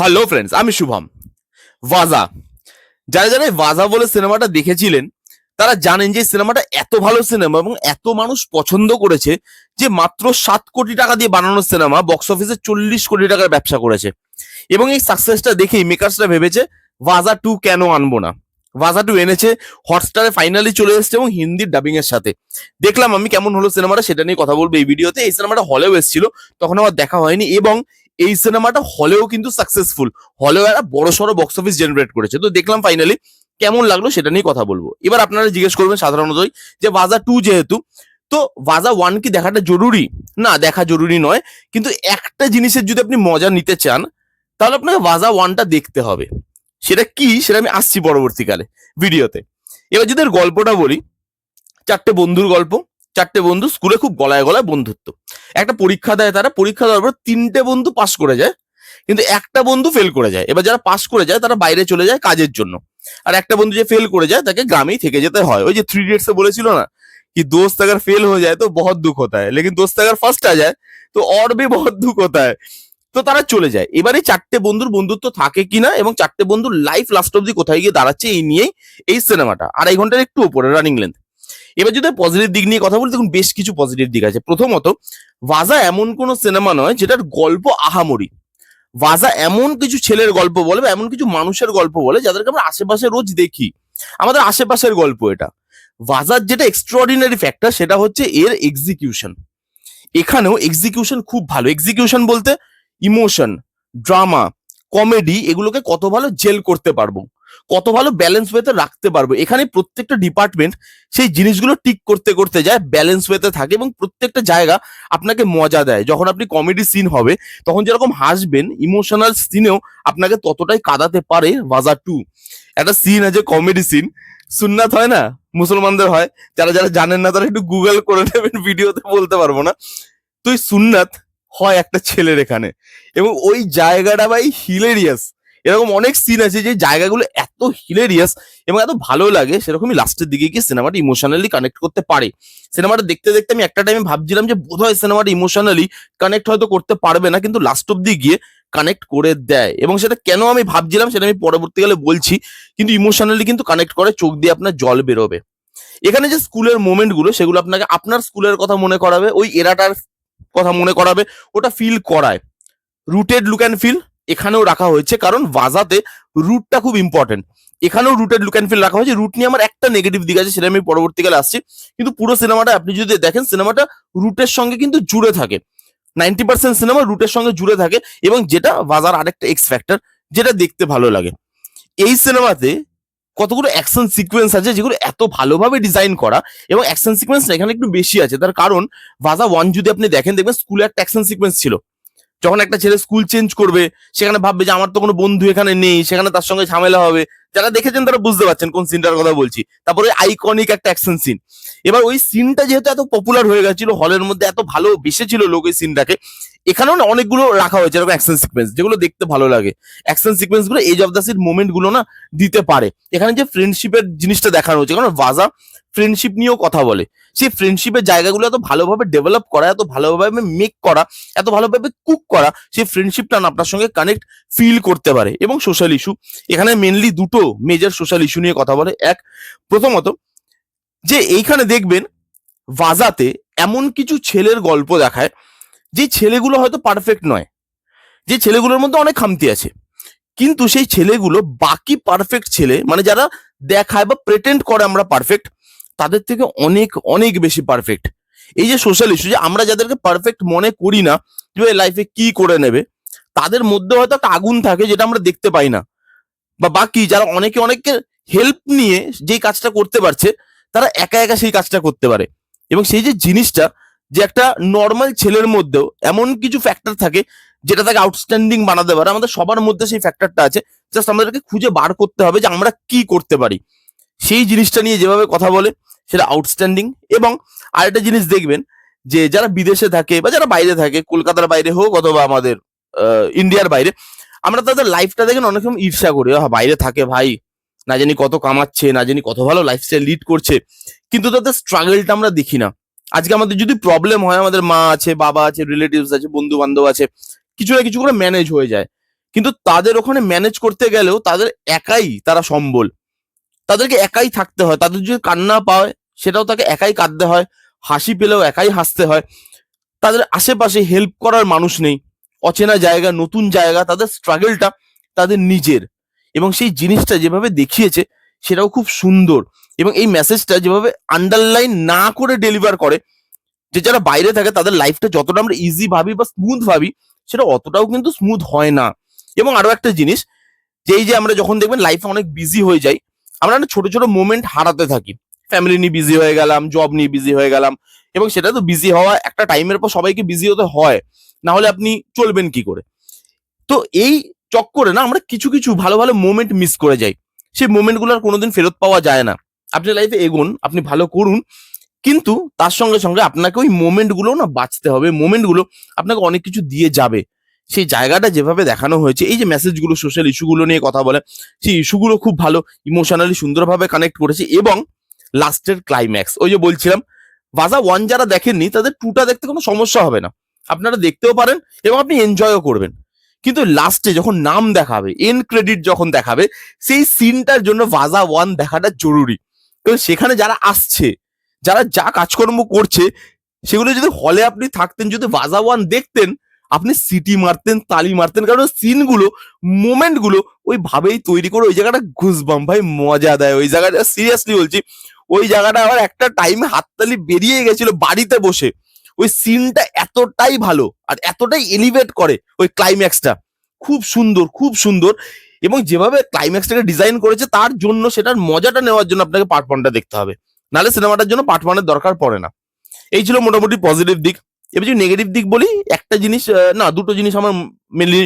Hello friends, আমি শুভম। ওয়াজা, যারা যারা এই ওয়াজা বলে সিনেমাটা দেখেছিলেন তারা জানেন যে সিনেমাটা এত ভালো সিনেমা এবং এত মানুষ পছন্দ করেছে যে মাত্র 7 কোটি টাকা দিয়ে বানানো সিনেমা বক্স অফিসে 40 কোটি টাকার ব্যবসা করেছে। এবং এই সাকসেসটা দেখেই মেকার্সরা ভেবেছে ওয়াজা 2 কেন আনবো না। ওয়াজা 2 এনেছে, হটস্টারে ফাইনালি চলে এসেছে এবং হিন্দির ডাবিং এর সাথে। দেখলাম আমি কেমন হলো সিনেমাটা, সেটা নিয়ে কথা বলবো এই ভিডিওতে। এই সিনেমাটা হলেও এসেছিল, তখন আমার দেখা হয়নি, এবং এই সিনেমাটা হলেও কিন্তু সাকসেসফুল, হলেও একটা বড় সড়ো বক্স অফিস জেনারেট করেছে। তো দেখলাম ফাইনালি, কেমন লাগলো সেটা নিয়ে কথা বলবো। এবার আপনারা জিজ্ঞেস করবেন সাধারণতই যে ওয়াজা 2 যেহেতু, তো ওয়াজা 1 কি দেখাটা জরুরি? না, দেখা জরুরি নয়, কিন্তু একটা জিনিসের যদি আপনি মজা নিতে চান তাহলে আপনাকে ওয়াজা 1টা দেখতে হবে। সেটা কি, সেটা আমি আসছি পরবর্তীকালে ভিডিওতে। এবার যদি এর গল্পটা বলি, 4টে বন্ধুর গল্প। 4টে বন্ধু স্কুলে খুব গলায় গলায় বন্ধুত্ব। একটা পরীক্ষা দেয়, তারা পরীক্ষা দেওয়ার পর 3টে বন্ধু পাস করে যায়, কিন্তু একটা বন্ধু ফেল করে যায়। এবার যারা পাস করে যায় তারা বাইরে চলে যায় কাজের জন্য, আর একটা বন্ধু যে ফেল করে যায় তাকে গ্রামেই থেকে যেতে হয়। ওই যে 3 ইডিয়টস এ বলেছিল না कि दोस्त अगर फेल हो जाए तो बहुत दुख होता है, लेकिन दोस्त अगर फर्स्ट आ जाए तो और भी बहुत दुख होता है। তো তারা চলে যায়। এবারে 4টে বন্ধুর বন্ধুত্ব থাকে কিনা এবং 4টে বন্ধুর লাইফ লাস্ট অব্দি কোথায় গিয়ে দাঁড়াচ্ছে, এই নিয়েই এই সিনেমাটা। 2.5 ঘন্টার একটু উপরে রানিং লেন্থ। এবার যদি পজিটিভ দিক নিয়ে কথা বলি, দেখুন বেশ কিছু পজিটিভ দিক আছে। প্রথমত, ওয়াজা এমন কোনো সিনেমা নয় যেটার গল্প আহামরি। ওয়াজা এমন কিছু ছেলের গল্প বলে বা এমন কিছু মানুষের গল্প বলে যাদেরকে আমরা আশেপাশে রোজ দেখি, আমাদের আশেপাশের গল্প এটা। ওয়াজার যেটা এক্সট্রাঅর্ডিনারি ফ্যাক্টর সেটা হচ্ছে এর এক্সিকিউশন। এখানেও এক্সিকিউশন খুব ভালো। এক্সিকিউশন বলতে ইমোশন, ড্রামা, কমেডি, এগুলোকে কত ভালো জেল করতে পারবো, কত ভালো ব্যালেন্স ওয়েতে রাখতে পারবো। এখানে প্রত্যেকটা ডিপার্টমেন্ট সেই জিনিসগুলো ঠিক করতে করতে যায়, ব্যালেন্স ওয়েতে থাকে, এবং প্রত্যেকটা জায়গা আপনাকে মজা দেয়। যখন আপনি কমেডি সিন হবে তখন যেরকম হাসবেন, ইমোশনাল সিনেও আপনাকে ততটাই কাঁদাতে পারে ওয়াজা 2। একটা সিন আছে কমেডি সিন, সুন্নাত হয় না, মুসলমানদের হয়, যারা যারা জানেন না তারা একটু গুগল করে নেবেন, ভিডিওতে বলতে পারবো না। তো এই সুন্নাত হয় একটা ছেলের এখানে, এবং ওই জায়গাটা ভাই হিলেরিয়াস। এরকম অনেক সিন আছে যে জায়গাগুলো এত হিলেরিয়াস এবং এত ভালো লাগে, সেরকমই লাস্টের দিকে গিয়ে সিনেমাটা ইমোশনালি কানেক্ট করতে পারে। সিনেমাটা দেখতে দেখতে আমি একটা টাইমে ভাবছিলাম যে বোধহয় সিনেমাটা ইমোশনালি কানেক্ট হয়তো করতে পারবে না, কিন্তু লাস্ট অব্দি গিয়ে কানেক্ট করে দেয়। এবং সেটা কেন আমি ভাবছিলাম সেটা আমি পরবর্তীকালে বলছি, কিন্তু ইমোশনালি কিন্তু কানেক্ট করে, চোখ দিয়ে আপনার জল বেরোবে। এখানে যে স্কুলের মোমেন্ট গুলো, সেগুলো আপনাকে আপনার স্কুলের কথা মনে করাবে, ওই এরাটার কথা মনে করাবে, ওটা ফিল করায়। রুটেড লুক অ্যান্ড ফিল এখানেও রাখা হয়েছে, কারণ ওয়াজাতে রুটটা খুব ইম্পর্টেন্ট। এখানেও রুটেড লুক অ্যান্ড ফিল রাখা হয়েছে। রুট নিয়ে আমার একটা নেগেটিভ দিক আছে, সেটা আমি পরবর্তীকালে আসছি, কিন্তু পুরো সিনেমাটা আপনি যদি দেখেন, সিনেমাটা রুটের সঙ্গে কিন্তু জুড়ে থাকে। 90% সিনেমা রুটের সঙ্গে জুড়ে থাকে, এবং যেটা ওয়াজার আরেকটা এক্স ফ্যাক্টর, যেটা দেখতে ভালো লাগে। এই সিনেমাতে কতগুলো অ্যাকশন সিকোয়েন্স আছে যেগুলো এত ভালোভাবে ডিজাইন করা, এবং অ্যাকশন সিকোয়েন্স এখানে একটু বেশি আছে। তার কারণ ওয়াজা 1 যদি আপনি দেখেন, দেখবেন স্কুলে একটা অ্যাকশন সিকোয়েন্স ছিল। যখন একটা ছেলে স্কুল চেঞ্জ করবে, সেখানে ভাববে যে আমার তো কোনো বন্ধু এখানে নেই, সেখানে তার সঙ্গে ঝামেলা হবে। যারা দেখেছেন তারা বুঝতে পারছেন কোন সিনটার কথা বলছি। তারপরে আইকনিক একটা অ্যাকশন সিন। এবার ওই সিনটা যেহেতু এত পপুলার হয়ে গেছিল, হলের মধ্যে এত ভালো বেসেছিল লোক ওই সিনটাকে, এখানেও না অনেকগুলো রাখা হয়েছে এরকম অ্যাকশন সিকোয়েন্স যেগুলো দেখতে ভালো লাগে। অ্যাকশন সিকোয়েন্স গুলো edge of the seat moment গুলো না দিতে পারে। এখানে যে ফ্রেন্ডশিপের জিনিসটা দেখানো হচ্ছে, কারণ ওয়াজা ফ্রেন্ডশিপ নিয়েও কথা বলে। সেই ফ্রেন্ডশিপের জায়গাগুলো এত ভালোভাবে ডেভেলপ করা, এত ভালোভাবে মেক করা, এত ভালোভাবে কুক করা, সেই ফ্রেন্ডশিপটা না আপনার সঙ্গে কানেক্ট ফিল করতে পারে। এবং সোশ্যাল ইস্যু, এখানে মেনলি দুটো মেজর সোশ্যাল ইস্যু নিয়ে কথা বলে। এক, প্রথমত যে এইখানে দেখবেন ওয়াজাতে এমন কিছু ছেলের গল্প দেখায় যে ছেলেগুলো হয়তো পারফেক্ট নয়, যে ছেলেগুলোর মধ্যে অনেক খামতি আছে, কিন্তু সেই ছেলেগুলো বাকি পারফেক্ট ছেলে, মানে যারা দেখায় বা প্রেটেন্ড করে আমরা পারফেক্ট, তাদের থেকে অনেক অনেক বেশি পারফেক্ট। এই যে সোশ্যাল ইস্যু, যে আমরা যাদেরকে পারফেক্ট মনে করি না যে লাইফে কি করে নেবে, তাদের মধ্যে হয়তো একটা আগুন থাকে যেটা আমরা দেখতে পাই না। বা বাকি যারা অনেকে অনেকের হেল্প নিয়ে যেই কাজটা করতে পারছে, তারা একা একা সেই কাজটা করতে পারে। এবং সেই যে জিনিসটা, যে একটা নর্মাল ছেলের মধ্যেও এমন কিছু ফ্যাক্টর থাকে যেটা তাকে আউটস্ট্যান্ডিং বানাতে পারে, আমাদের সবার মধ্যে সেই ফ্যাক্টরটা আছে। জাস্ট আমাদেরকে খুঁজে বার করতে হবে যে আমরা কি করতে পারি। সেই জিনিসটা নিয়ে যেভাবে কথা বলে, সেটা আউটস্ট্যান্ডিং। এবং আরেকটা জিনিস দেখবেন, যে যারা বিদেশে থাকে বা যারা বাইরে থাকে, কলকাতার বাইরে হোক অথবা আমাদের ইন্ডিয়ার বাইরে, আমরা তাদের লাইফটা দেখেন অনেক সময় ঈর্ষা করি, বাইরে থাকে ভাই, না জানি কত কামাচ্ছে, না জানি কত ভালো লাইফস্টাইল লিড করছে, কিন্তু তাদের স্ট্রাগলটা আমরা দেখি না। আজকে আমাদের যদি প্রবলেম হয়, আমাদের মা আছে, বাবা আছে, রিলেটিভস আছে, বন্ধু বান্ধব আছে, কিছু না কিছু করে ম্যানেজ হয়ে যায়। কিন্তু তাদের ওখানে ম্যানেজ করতে গেলেও তাদের একাই তারা সম্বল, তাদেরকে একাই থাকতে হয়। তাদের যদি কান্না পায় সেটাও তাকে একাই কাঁদতে হয়, হাসি পেলেও একাই হাসতে হয়। তাদের আশেপাশে হেল্প করার মানুষ নেই, অচেনা জায়গা, নতুন জায়গা, তাদের স্ট্রাগলটা তাদের নিজের। এবং সেই জিনিসটা যেভাবে দেখিয়েছে সেটাও খুব সুন্দর। এবং এই মেসেজটা যেভাবে আন্ডারলাইন না করে ডেলিভার করে, যে যারা বাইরে থাকে তাদের লাইফটা যতটা আমরা ইজি ভাবি বা স্মুথ ভাবি, সেটা অতটাও কিন্তু স্মুথ হয় না। এবং আরো একটা জিনিস, যে এই যে আমরা যখন দেখবেন লাইফে অনেক বিজি হয়ে যাই, আমরা না ছোট ছোট মোমেন্ট হারাতে থাকি। ফ্যামিলি নিয়ে বিজি হয়ে গেলাম, জব নিয়ে বিজি হয়ে গেলাম, এবং সেটা তো বিজি হওয়া একটা টাইমের পর সবাইকে বিজি হতে হয়, না হলে আপনি চলবেন কি করে? তো এই চক্করে না আমরা কিছু কিছু ভালো ভালো মোমেন্ট মিস করে যাই। সেই মোমেন্ট গুলো আর কোনোদিন ফেরত পাওয়া যায় না। আপনি লাইফে এগোন, আপনি ভালো করুন, কিন্তু তার সঙ্গে সঙ্গে আপনাকে ওই মোমেন্ট গুলো না বাঁচতে হবে। মোমেন্ট গুলো আপনাকে অনেক কিছু দিয়ে যাবে। সেই জায়গাটা যেভাবে দেখানো হয়েছে, এই যে মেসেজগুলো, সোশ্যাল ইস্যুগুলো নিয়ে কথা বলে, সেই ইস্যুগুলো খুব ভালো, ইমোশনালি সুন্দরভাবে কানেক্ট করেছে। এবং লাস্টের ক্লাইম্যাক্স, ওই যে বলছিলাম, ভাজা ওয়ান যারা দেখেননি তাদের টুটা দেখতে কোনো সমস্যা হবে না, আপনারা দেখতেও পারেন এবং আপনি এনজয়ও করবেন। কিন্তু লাস্টে যখন নাম দেখাবে, এন্ড ক্রেডিট যখন দেখাবে, সেই সিনটার জন্য ভাজা ওয়ান দেখাটা জরুরি। কারণ সেখানে যারা আসছে, যারা যা কাজকর্ম করছে, সেগুলো যদি হলে আপনি থাকতেন, যদি ভাজা ওয়ান দেখতেন, আপনি সিটি মারতেন, তালি মারতেন। কারণ সিনগুলো, মোমেন্টগুলো ওইভাবেই তৈরি করে, ওই জায়গাটা ঘুষবাম ভাই, মজা দেয় ওই জায়গাটা। সিরিয়াসলি বলছি, ওই জায়গাটা আবার একটা টাইমে হাততালি বেরিয়ে গেছিল বাড়িতে বসে। ওই সিনটা এতটাই ভালো আর এতটাই এলিভেট করে ওই ক্লাইম্যাক্সটা, খুব সুন্দর, খুব সুন্দর। এবং যেভাবে ক্লাইম্যাক্সটাকে ডিজাইন করেছে, তার জন্য সেটার মজাটা নেওয়ার জন্য আপনাকে পার্ট ওয়ানটা দেখতে হবে, নাহলে সিনেমাটার জন্য পার্ট ওয়ানের দরকার পড়ে না। এই ছিল মোটামুটি পজিটিভ দিক। এবার যদি নেগেটিভ দিক বলি, একটা জিনিস, না দুটো জিনিস আমার মেনলি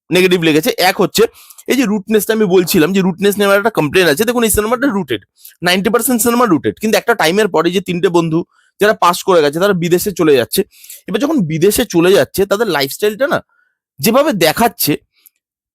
নেগেটিভ লেগেছে। এক হচ্ছে এই যে রুটনেসটা আমি বলছিলাম, যে রুটনেস নিয়ে আমার একটা কমপ্লেন আছে। দেখুন, এই সিনেমাটা রুটেড, 90% সিনেমা রুটেড, কিন্তু একটা টাইমের পরে যে তিনটে বন্ধু যারা পাস করে গেছে তারা বিদেশে চলে যাচ্ছে। এবার যখন বিদেশে চলে যাচ্ছে, তাদের লাইফস্টাইলটা না যেভাবে দেখাচ্ছে,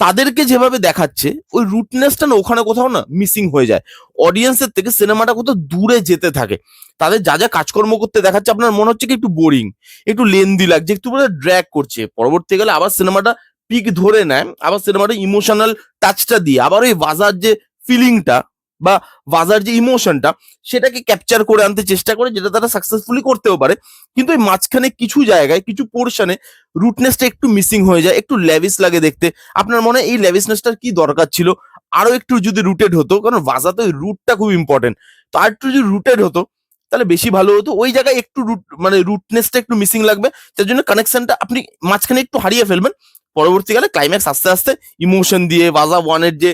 তাদেরকে যেভাবে দেখাচ্ছে, ওই রুটনেসটা না ওখানে কোথাও না মিসিং হয়ে যায়। অডিয়েন্সের থেকে সিনেমাটা কোথাও দূরে যেতে থাকে। তাদের যা যা কাজকর্ম করতে দেখাচ্ছে, আপনার মনে হচ্ছে কি একটু বোরিং, একটু লেন্দি লাগছে, একটু ড্র্যাগ করছে। পরবর্তীকালে আবার সিনেমাটা পিক ধরে নেয়, আবার সিনেমাটা ইমোশনাল টাচটা দিয়ে আবার ওই বাজার যে ফিলিংটা বা বাজার যে ইমোশনটা, সেটাকে ক্যাপচার করে আনতে চেষ্টা করে, যেটা তারা সাকসেসফুলি করতেও পারে। কিন্তু এই মাঝখানে কিছু জায়গায়, কিছু পোর্শনে রুটনেসটা একটু মিসিং হয়ে যায়, একটু ল্যাভিশ লাগে দেখতে। আপনার মনে হয় এই ল্যাভিশনেসটার কি দরকার ছিল? আরো একটু যদি রুটেড হতো, কারণ ভাষাতে ওই রুটটা খুব ইম্পর্টেন্ট, তো আর একটু যদি রুটেড হতো তাহলে বেশি ভালো হতো। ওই জায়গায় একটু রুট, মানে রুটনেসটা একটু মিসিং লাগবে, যার জন্য কানেকশনটা আপনি মাঝখানে একটু হারিয়ে ফেলবেন। পরবর্তীকালে ক্লাইম্যাক্স আস্তে আস্তে ইমোশন দিয়ে, ভাজা ওয়ানের যে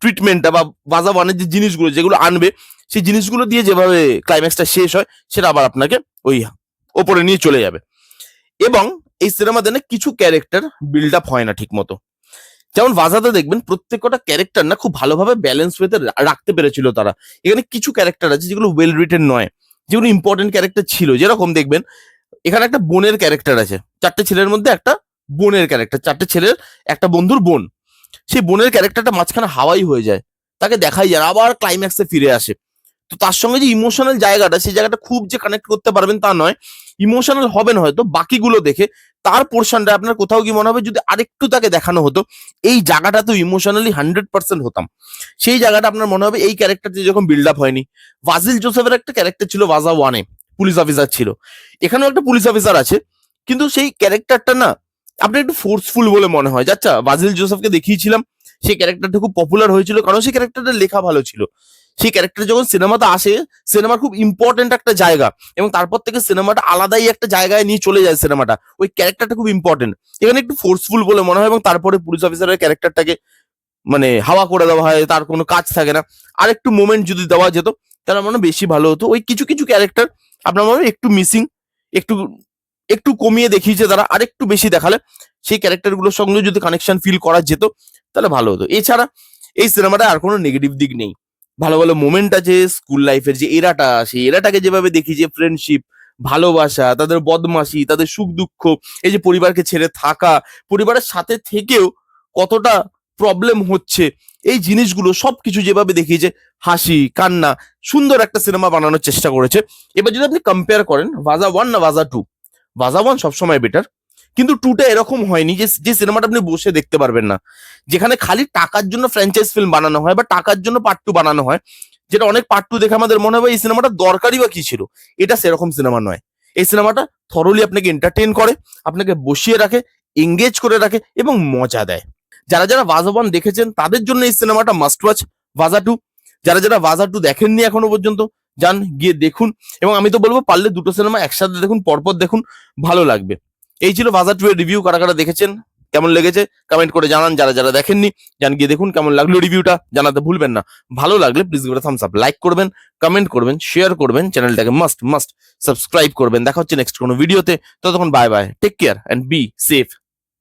ট্রিটমেন্টটা বা ভাজা ওয়ানের যে জিনিসগুলো যেগুলো আনবে, সেই জিনিসগুলো দিয়ে যেভাবে ক্লাইম্যাক্সটা শেষ হয়, সেটা আবার আপনাকে ওই ওপরে নিয়ে চলে যাবে। এবং এই সিনেমাতে না কিছু ক্যারেক্টার বিল্ড আপ হয় না ঠিক মতো। যেমন ভাজাতে দেখবেন প্রত্যেকটা ক্যারেক্টার না খুব ভালোভাবে ব্যালেন্স ওয়েতে রাখতে পেরেছিল তারা। এখানে কিছু ক্যারেক্টার আছে যেগুলো ওয়েল রিটেন নয়, যেগুলো ইম্পর্টেন্ট ক্যারেক্টার ছিল। যেরকম দেখবেন এখানে একটা বোনের ক্যারেক্টার আছে, চারটে ছেলের মধ্যে একটা বোনের ক্যারেক্টার, চারটে ছেলের একটা বন্ধুর বোন। সেই বোনের ক্যারেক্টারটা মাঝখানে হাওয়াই হয়ে যায়, তাকে দেখাই যায় না, আবার ক্লাইম্যাক্সে ফিরে আসে। তো তার সঙ্গে যে ইমোশনাল জায়গাটা, সেই জায়গাটা খুব যে কানেক্ট করতে পারবেন তা নয়। ইমোশনাল হবেন হয়তো বাকিগুলো দেখে, তার পোর্শনটা আপনার কোথাও কি মনে হবে যদি আরেকটু তাকে দেখানো হতো, এই জায়গাটা তো ইমোশনালি 100% হতাম। সেই জায়গাটা আপনার মনে হবে এই ক্যারেক্টারটি যখন বিল্ড আপ হয়নি। ভাজিল জোসেফের একটা ক্যারেক্টার ছিল ভাজা ওয়ানে, পুলিশ অফিসার ছিল, এখানেও একটা পুলিশ অফিসার আছে, কিন্তু সেই ক্যারেক্টারটা না আপনার একটু ফোর্সফুল বলে মনে হয়। আচ্ছা, ভাজিল জোসেফকে দেখিয়েছিলাম, সেই ক্যারেক্টারটা খুব পপুলার হয়েছিল কারণ সেই ক্যারেক্টারটা লেখা ভালো ছিল। সেই ক্যারেক্টার যখন সিনেমাতে আসে, সিনেমার খুব ইম্পর্টেন্ট একটা জায়গা, এবং তারপর থেকে সিনেমাটা আলাদাই একটা জায়গায় নিয়ে চলে যায় সিনেমাটা, ওই ক্যারেক্টারটা খুব ইম্পর্টেন্ট। এখানে একটু ফোর্সফুল বলে মনে হয়, এবং তারপরে পুলিশ অফিসারের ক্যারেক্টারটাকে মানে হাওয়া করে দেওয়া হয়, তার কোনো কাজ থাকে না। আর একটু মোমেন্ট যদি দেওয়া যেত তাহলে মনে হয় বেশি ভালো হতো। ওই কিছু কিছু ক্যারেক্টার আপনার মনে হয় একটু মিসিং, একটু একটু কমিয়ে দেখিয়েছে তারা, আর একটু বেশি দেখালে সেই ক্যারেক্টারগুলোর সঙ্গে যদি কানেকশন ফিল করা যেত তাহলে ভালো হতো। এছাড়া এই সিনেমাটা আর কোনো নেগেটিভ দিক নেই, ভালো ভালো মোমেন্ট আছে। স্কুল লাইফের যে এরাটা, সেই এরাটাকে যেভাবে দেখি, যে ফ্রেন্ডশিপ, ভালোবাসা, তাদের বদমাশি, তাদের সুখ দুঃখ, এই যে পরিবারকে ছেড়ে থাকা, পরিবারের সাথে থেকেও কতটা প্রবলেম হচ্ছে, এই জিনিসগুলো সবকিছু যেভাবে দেখিয়েছে, হাসি কান্না, সুন্দর একটা সিনেমা বানানোর চেষ্টা করেছে। এবার যদি আপনি কম্পেয়ার করেন ভাজা ওয়ান না ভাজা টু, ভাজা ওয়ান সবসময় বেটার, কিন্তু টুটা এরকম হয়নি যে যে সিনেমাটা আপনি বসে দেখতে পারবেন না, যেখানে খালি টাকার জন্য ফ্র্যাঞ্চাইজ ফিল্ম বানানো হয় বা টাকার জন্য পার্ট টু বানানো হয়, যেটা অনেক পার্ট টু দেখে আমাদের মনে হবে এই সিনেমাটা দরকারই বা কি ছিল। এটা সেরকম সিনেমা নয়। এই সিনেমাটা থরলি আপনাকে এন্টারটেইন করে, আপনাকে বসিয়ে রাখে, এঙ্গেজ করে রাখে এবং মজা দেয়। যারা যারা ভাজা 1 দেখেছেন তাদের জন্য এই সিনেমাটা মাস্ট ওয়াচ। ভাজা 2, যারা যারা ভাজা 2 দেখেননি এখনো পর্যন্ত, যান গিয়ে দেখুন। এবং আমি তো বলবো পারলে দুটো সিনেমা একসাথে দেখুন, পরপর দেখুন, ভালো লাগবে। এই ছিল ভাজা 2 এর রিভিউ। কারা কারা দেখেছেন, কেমন লেগেছে কমেন্ট করে জানান। যারা যারা দেখেননি যান গিয়ে দেখুন, কেমন লাগলো রিভিউটা জানাতে ভুলবেন না। ভালো লাগলে প্লিজ করে থামস আপ, লাইক করবেন, কমেন্ট করবেন, শেয়ার করবেন, চ্যানেলটাকে মাস্ট মাস্ট সাবস্ক্রাইব করবেন। দেখা হচ্ছে নেক্সট কোনো ভিডিওতে। ততক্ষণ bye bye, take care and be safe.